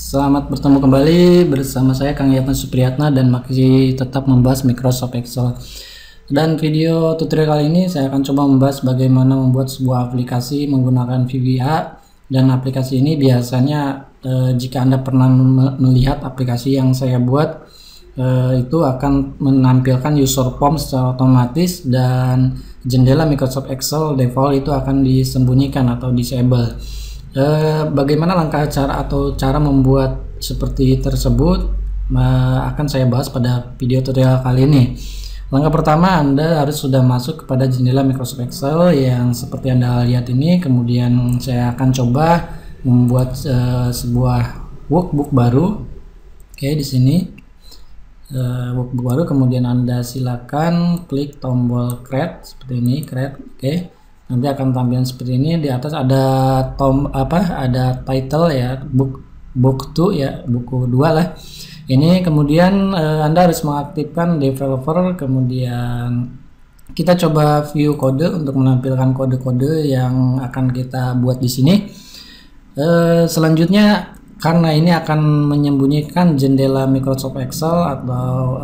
Selamat bertemu kembali bersama saya Kang Yapan Supriyatna dan masih tetap membahas Microsoft Excel. Dan video tutorial kali ini saya akan coba membahas bagaimana membuat sebuah aplikasi menggunakan VBA. Dan aplikasi ini biasanya jika Anda pernah melihat aplikasi yang saya buat, itu akan menampilkan user form secara otomatis dan jendela Microsoft Excel default itu akan disembunyikan atau disable. Bagaimana langkah cara membuat seperti tersebut akan saya bahas pada video tutorial kali ini. Langkah pertama, Anda harus sudah masuk kepada jendela Microsoft Excel yang seperti Anda lihat ini. Kemudian saya akan coba membuat sebuah workbook baru. Oke, di sini workbook baru. Kemudian Anda silakan klik tombol create seperti ini, create. Oke. Nanti akan tampilan seperti ini. Di atas ada ada title ya, book 2 ya, buku 2 lah. Ini kemudian Anda harus mengaktifkan developer. Kemudian kita coba view kode untuk menampilkan kode-kode yang akan kita buat di sini. Selanjutnya, karena ini akan menyembunyikan jendela Microsoft Excel atau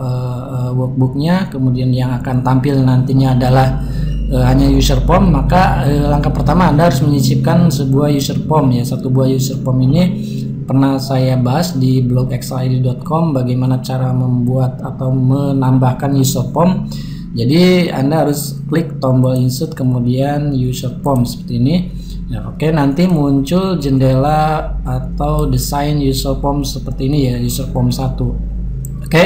workbooknya, kemudian yang akan tampil nantinya adalah hanya user form, maka langkah pertama Anda harus menyisipkan sebuah user form ya. Satu buah user form ini pernah saya bahas di blog excelid.com bagaimana cara membuat atau menambahkan user form. Jadi Anda harus klik tombol insert kemudian user form seperti ini ya. Oke, nanti muncul jendela atau desain user form seperti ini ya, user form 1. Oke.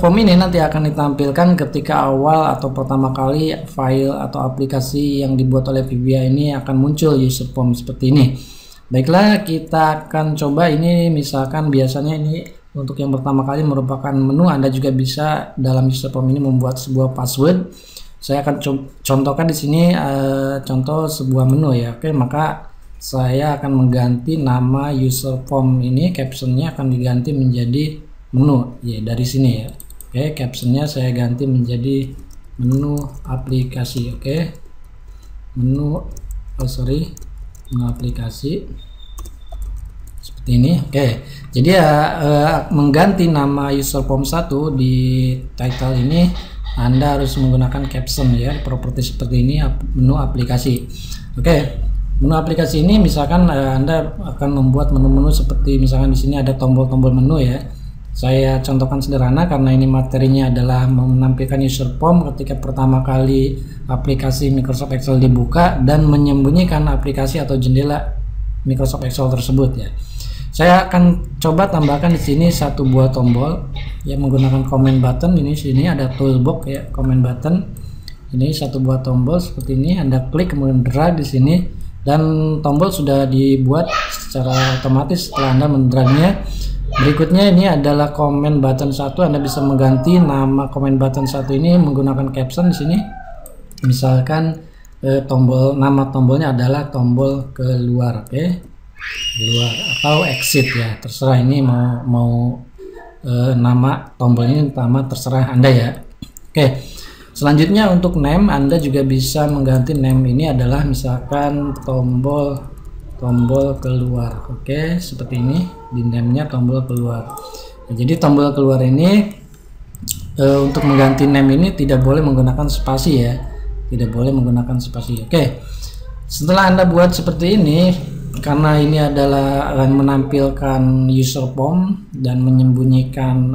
Form ini nanti akan ditampilkan ketika awal atau pertama kali file atau aplikasi yang dibuat oleh VBA ini akan muncul user form seperti ini. Baiklah, kita akan coba ini. Misalkan biasanya ini untuk yang pertama kali merupakan menu. Anda juga bisa dalam user form ini membuat sebuah password. Saya akan contohkan di sini contoh sebuah menu ya. Oke, maka saya akan mengganti nama user form ini, captionnya akan diganti menjadi menu ya, dari sini ya. Oke, captionnya saya ganti menjadi menu aplikasi. Oke, menu aplikasi seperti ini. Oke, jadi ya mengganti nama user form 1 di title ini Anda harus menggunakan caption ya, properti seperti ini, menu aplikasi. Oke, menu aplikasi ini misalkan Anda akan membuat menu-menu seperti misalkan di sini ada tombol-tombol menu ya. Saya contohkan sederhana karena ini materinya adalah menampilkan user form ketika pertama kali aplikasi Microsoft Excel dibuka dan menyembunyikan aplikasi atau jendela Microsoft Excel tersebut ya. Saya akan coba tambahkan di sini satu buah tombol yang menggunakan command button. Ini sini ada toolbox ya, command button. Ini satu buah tombol seperti ini. Anda klik kemudian drag di sini dan tombol sudah dibuat secara otomatis setelah Anda mendragnya. Berikutnya ini adalah command button 1. Anda bisa mengganti nama command button 1 ini menggunakan caption di sini. Misalkan nama tombolnya adalah tombol keluar, oke. Keluar atau exit ya, terserah ini mau nama tombol ini terserah Anda ya. Oke. Selanjutnya untuk name, Anda juga bisa mengganti name ini adalah misalkan tombol keluar. Oke, seperti ini di name-nya tombol keluar. Nah, jadi tombol keluar ini untuk mengganti name ini tidak boleh menggunakan spasi ya, tidak boleh menggunakan spasi. Oke, setelah Anda buat seperti ini, karena ini adalah menampilkan user form dan menyembunyikan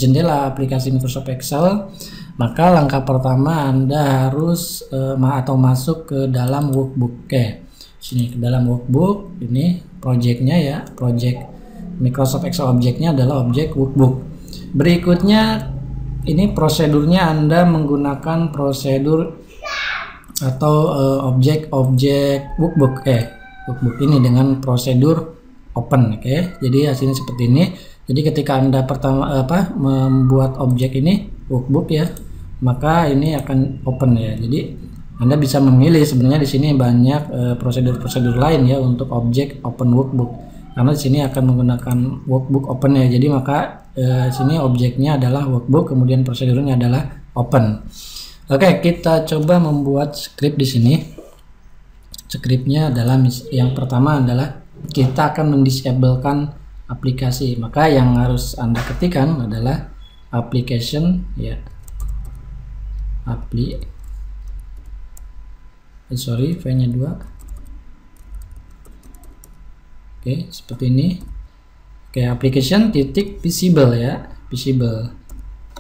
jendela aplikasi Microsoft Excel, maka langkah pertama Anda harus masuk ke dalam workbook. Oke, sini ke dalam workbook. Ini projectnya ya, project Microsoft Excel objeknya adalah objek workbook. Berikutnya ini prosedurnya, Anda menggunakan prosedur atau objek workbook. Workbook ini dengan prosedur open. Oke, jadi hasilnya seperti ini. Jadi ketika Anda membuat objek ini workbook ya, maka ini akan open ya. Jadi Anda bisa memilih, sebenarnya di sini banyak prosedur-prosedur lain ya untuk objek open workbook. Karena di sini akan menggunakan workbook open ya. Jadi maka sini objeknya adalah workbook, kemudian prosedurnya adalah open. Oke, kita coba membuat script di sini. Scriptnya adalah yang pertama adalah kita akan mendisablekan aplikasi. Maka yang harus Anda ketikkan adalah application ya, V-nya 2. Oke, seperti ini. Oke, application titik visible ya, visible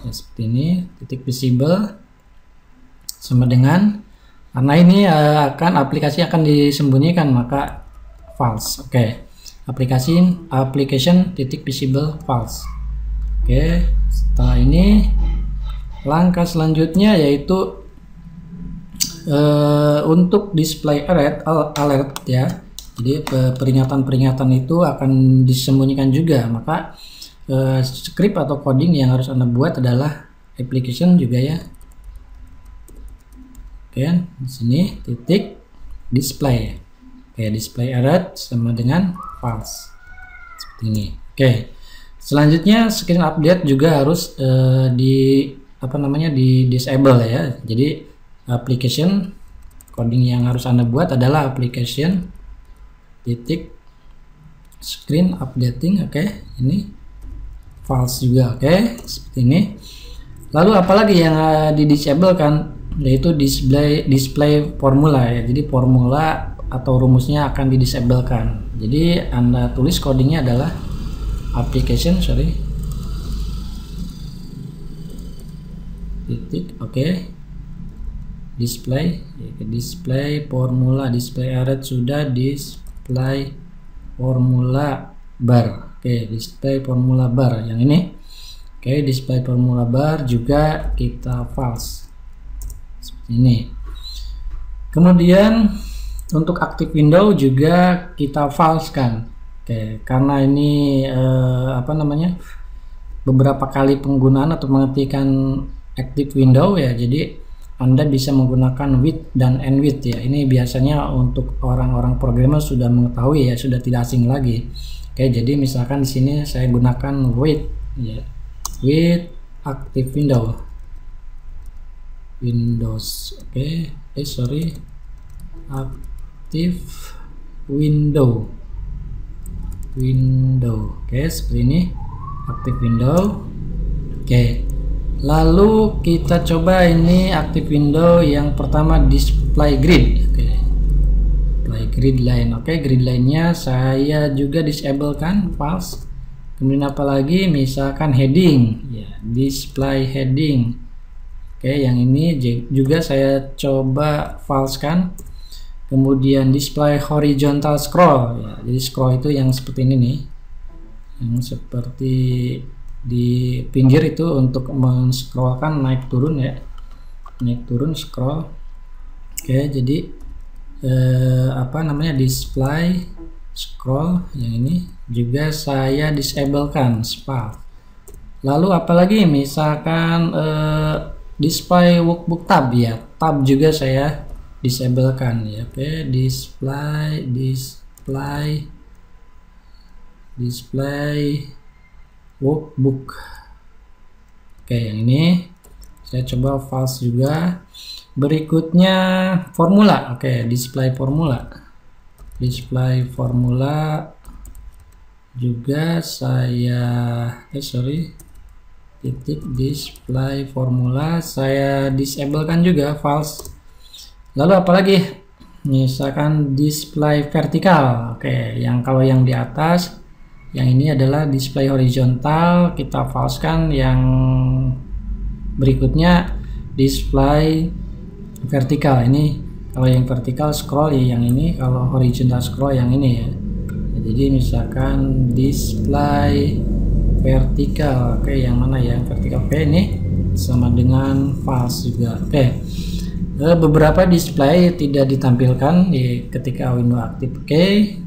ya, seperti ini, titik visible sama dengan, karena ini aplikasi akan disembunyikan, maka false. Oke, application titik visible false. Oke, setelah ini langkah selanjutnya yaitu untuk display alert ya. Jadi peringatan-peringatan itu akan disembunyikan juga. Maka script atau coding yang harus Anda buat adalah application juga ya. Oke, di sini titik display. Oke, display alert sama dengan false. Seperti ini. Oke. Selanjutnya screen update juga harus di disable ya. Jadi application coding yang harus Anda buat adalah application titik screen updating. Oke, ini false juga. Oke, seperti ini. Lalu apalagi yang di disable kan, yaitu display formula ya. Jadi formula atau rumusnya akan di disablekan. Jadi Anda tulis codingnya adalah application titik display formula, display alert sudah, display formula bar. Oke, display formula bar yang ini. Oke, display formula bar juga kita false seperti ini. Kemudian untuk active window juga kita false kan. Oke, karena ini beberapa kali penggunaan atau mengetikkan active window ya, jadi Anda bisa menggunakan with dan end with ya. Ini biasanya untuk orang-orang programmer sudah mengetahui ya, sudah tidak asing lagi. Oke, jadi misalkan di sini saya gunakan with ya, with active window, Windows. Oke, active window. Oke, seperti ini active window. Oke, lalu kita coba ini active window yang pertama, display grid. Oke, display grid line. Oke, grid line-nya saya juga disable kan, false. Kemudian apalagi misalkan heading ya, display heading. Oke, yang ini juga saya coba false kan. Kemudian display horizontal scroll ya, jadi scroll itu yang seperti ini nih, yang seperti di pinggir itu untuk men-scrollkan naik turun ya, naik turun scroll. Oke, jadi display scroll yang ini juga saya disablekan spell. Lalu apalagi misalkan display workbook tab ya, tab juga saya disablekan ya. Oke, display workbook. Oke, yang ini saya coba false juga. Berikutnya formula. Oke, display formula juga saya titik display formula saya disablekan juga false. Lalu apalagi misalkan display vertikal. Oke, yang kalau yang di atas, yang ini adalah display horizontal, kita false kan. Yang berikutnya display vertikal. Ini kalau yang vertikal scroll ya yang ini, kalau horizontal scroll yang ini ya. Jadi misalkan display vertikal. Oke, yang mana yang vertikal? Oke, ini sama dengan false juga. Oke, beberapa display tidak ditampilkan ketika window aktif. Oke,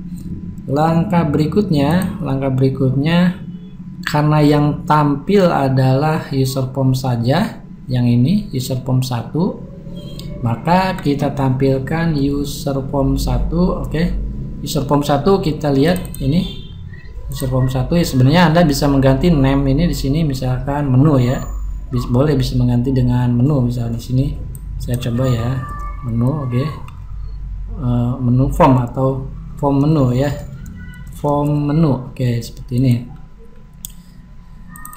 langkah berikutnya karena yang tampil adalah user form saja, yang ini user form 1, maka kita tampilkan user form 1. Oke, user form 1 kita lihat ini user form 1 ya. Sebenarnya Anda bisa mengganti name ini di sini, misalkan menu ya, bisa mengganti dengan menu. Misalnya di sini saya coba ya, menu. Oke, menu form atau form menu ya. form menu. Oke, seperti ini.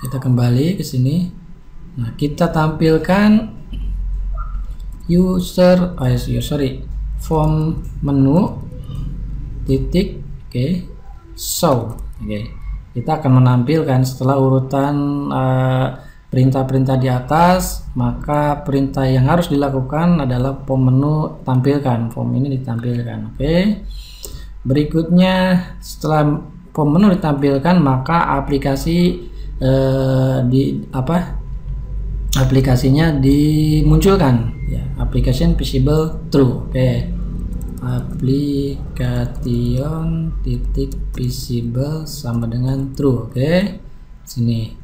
Kita kembali ke sini. Nah, kita tampilkan form menu titik, show. Kita akan menampilkan setelah urutan perintah-perintah di atas, maka perintah yang harus dilakukan adalah form menu tampilkan, form ini ditampilkan. Berikutnya setelah form menu ditampilkan, maka aplikasinya dimunculkan, ya, application visible true. Application titik visible sama dengan true. Sini.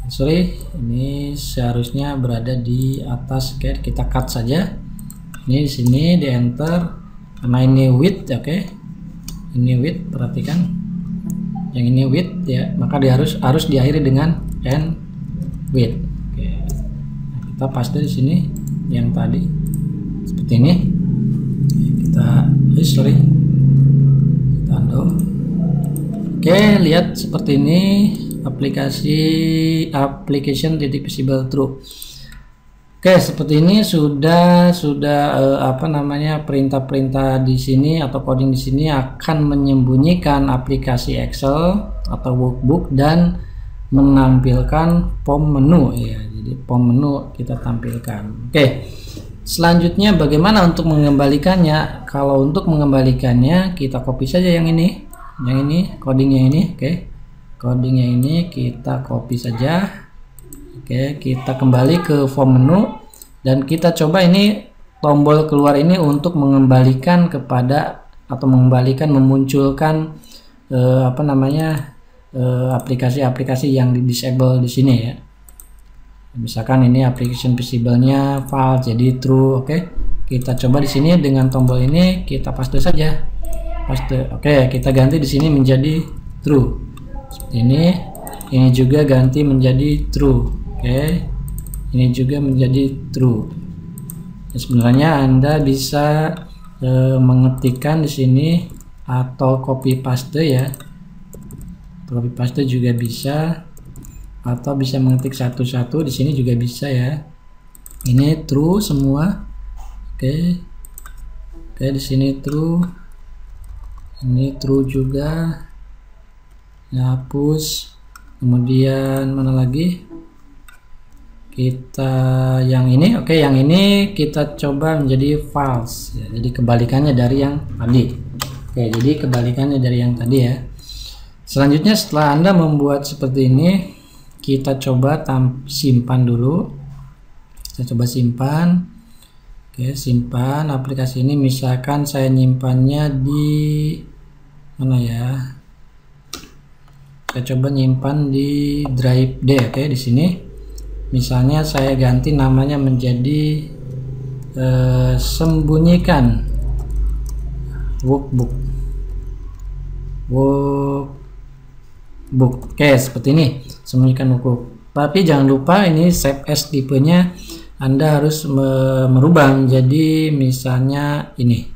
Sorry, ini seharusnya berada di atas. Kita cut saja. Ini di sini di enter karena ini width. Ini width, perhatikan. Yang ini width, ya, maka dia harus diakhiri dengan end width. Nah, kita paste di sini yang tadi seperti ini. Kita undo. Lihat seperti ini. Application titik visible true. Seperti ini sudah perintah-perintah di sini atau coding di sini akan menyembunyikan aplikasi Excel atau workbook dan menampilkan form menu, ya. Jadi form menu kita tampilkan. Selanjutnya bagaimana untuk mengembalikannya? Kalau untuk mengembalikannya kita copy saja yang ini codingnya ini. Codingnya ini kita copy saja. Kita kembali ke form menu dan kita coba ini tombol keluar ini untuk mengembalikan kepada atau memunculkan aplikasi-aplikasi yang di disable di sini, ya. Misalkan ini application visible-nya false jadi true. Kita coba di sini dengan tombol ini kita paste saja. Kita ganti di sini menjadi true. Seperti ini juga ganti menjadi true. Ini juga menjadi true. Sebenarnya Anda bisa mengetikkan di sini atau copy paste, ya. Copy paste juga bisa, atau bisa mengetik satu-satu di sini juga bisa, ya. Ini true semua. Di sini true. Ini true juga. Hapus. Kemudian mana lagi? Kita yang ini, yang ini kita coba menjadi false, ya. Jadi kebalikannya dari yang tadi. Jadi kebalikannya dari yang tadi, ya. Selanjutnya setelah Anda membuat seperti ini, kita coba simpan dulu. Kita coba simpan. Simpan aplikasi ini. Misalkan saya nyimpannya di mana, ya? Saya coba nyimpan di drive D. Di sini. Misalnya saya ganti namanya menjadi sembunyikan workbook. Seperti ini, sembunyikan workbook. Tapi jangan lupa ini save as tipenya Anda harus merubah menjadi misalnya ini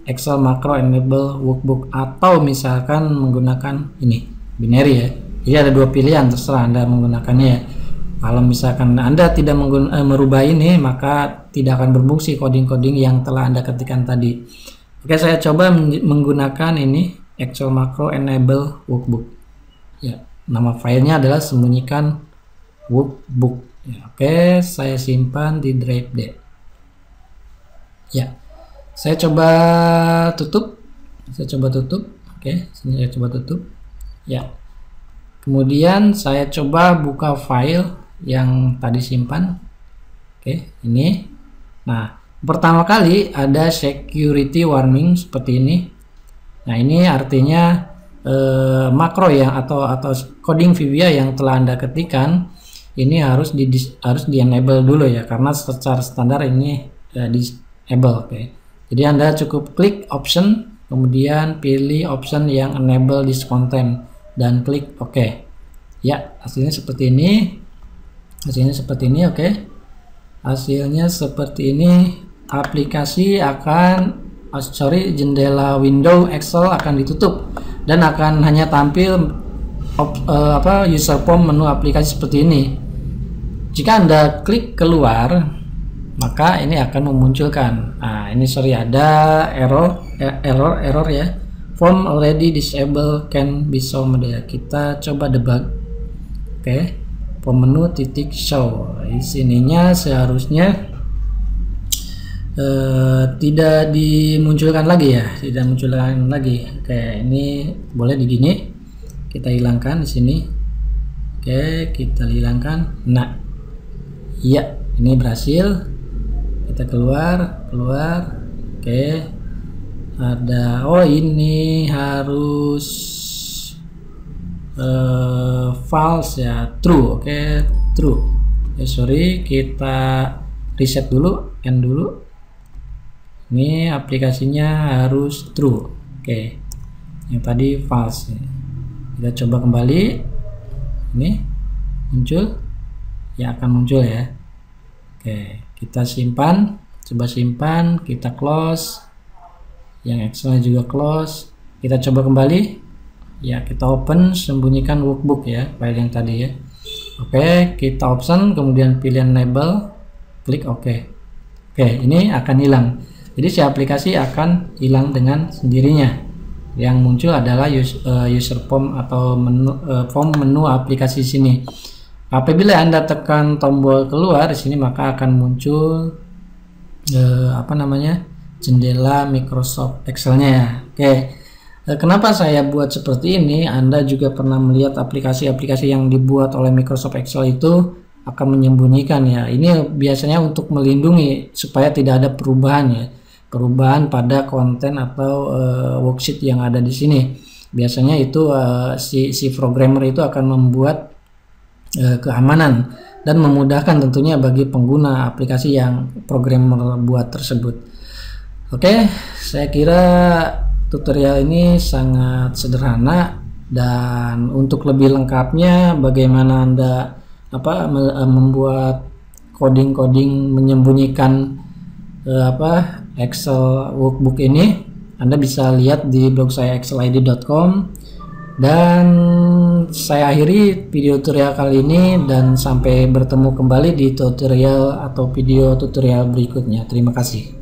Excel macro enable workbook, atau misalkan menggunakan ini binary, ya. Jadi ada dua pilihan, terserah Anda menggunakannya, ya. Kalau misalkan Anda tidak merubah ini, maka tidak akan berfungsi coding-coding yang telah Anda ketikkan tadi. Saya coba menggunakan ini Excel macro enable workbook. Ya, nama filenya adalah sembunyikan workbook. Ya, saya simpan di drive D. Ya, saya coba tutup. Sini saya coba tutup. Ya. Kemudian saya coba buka file yang tadi simpan. Ini. Nah, pertama kali ada security warning seperti ini. Nah, ini artinya makro yang atau coding VBA yang telah Anda ketikkan ini harus di enable dulu, ya, karena secara standar ini disable. Jadi Anda cukup klik option, kemudian pilih option yang enable this content dan klik OK. Ya, hasilnya seperti ini. Hasilnya seperti ini. Aplikasi akan jendela window Excel akan ditutup dan akan hanya tampil user form menu aplikasi seperti ini. Jika Anda klik keluar, maka ini akan memunculkan. Nah, ini ada error ya. Form already disabled can be shown. Kita coba debug. Oke. Form menu titik show. Di sininya seharusnya tidak dimunculkan lagi ya, tidak munculkan lagi. Oke, ini boleh di gini. Kita hilangkan di sini. Oke, kita hilangkan. Nah, iya, ini berhasil. Kita keluar. Oke, ada ini harus false ya, true. Oke, true. Sorry, kita reset dulu, end dulu. Ini aplikasinya harus true. Oke, yang tadi false. Kita coba kembali. Ini muncul ya, akan muncul ya. Oke, kita simpan, coba simpan, kita close. Yang Excel juga close. Kita coba kembali ya, kita open, sembunyikan workbook ya, file yang tadi ya. Oke, kita option, kemudian pilihan label, klik OK. Oke, ini akan hilang. Jadi si aplikasi akan hilang dengan sendirinya. Yang muncul adalah user form atau form menu aplikasi sini. Apabila Anda tekan tombol keluar di sini, maka akan muncul jendela Microsoft Excel-nya ya. Oke. Kenapa saya buat seperti ini? Anda juga pernah melihat aplikasi-aplikasi yang dibuat oleh Microsoft Excel itu akan menyembunyikan ya. Ini biasanya untuk melindungi supaya tidak ada perubahan pada konten atau worksheet yang ada di sini. Biasanya itu si programmer itu akan membuat keamanan dan memudahkan tentunya bagi pengguna aplikasi yang programmer buat tersebut. Oke, saya kira tutorial ini sangat sederhana, dan untuk lebih lengkapnya bagaimana Anda membuat coding menyembunyikan Excel workbook ini, Anda bisa lihat di blog saya excelid.com. Dan saya akhiri video tutorial kali ini, dan sampai bertemu kembali di tutorial atau video tutorial berikutnya. Terima kasih.